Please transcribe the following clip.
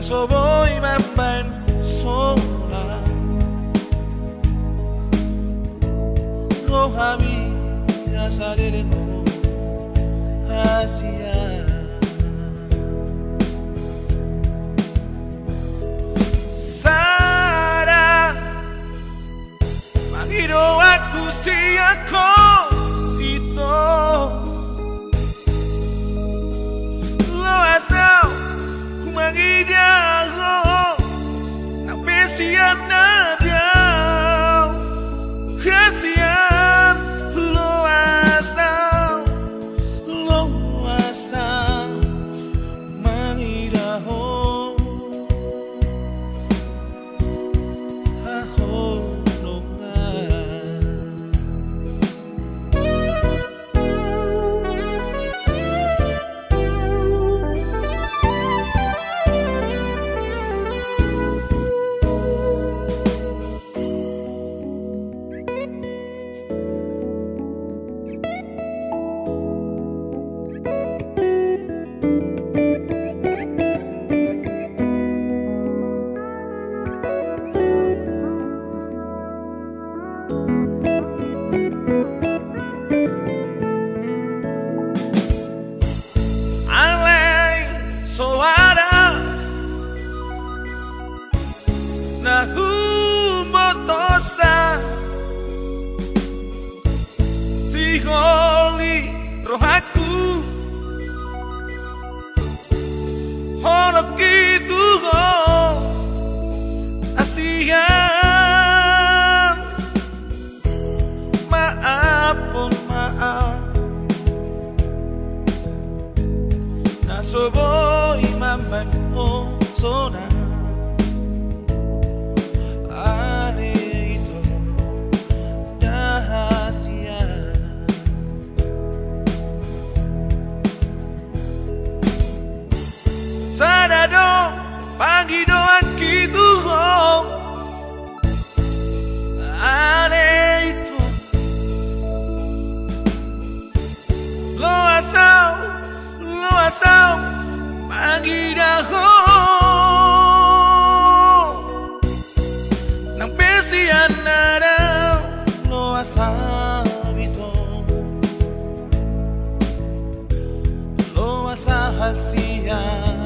Naso voy mamban sola Roja vida saliremos hacia Sara Magiro aku siako itu Lo asal Kumangidaho Tapi siana dia Kasihan Lo asal Mangidaho Haho Nahu motosa Si holi rohaku Holo gitu go Asihan Maaf pun maaf Nasobo imam ho sona Sadado pagi doa gitu Aneh itu Lo asal pagi daho Nang pesian ada Lo asal itu Lo asal hasia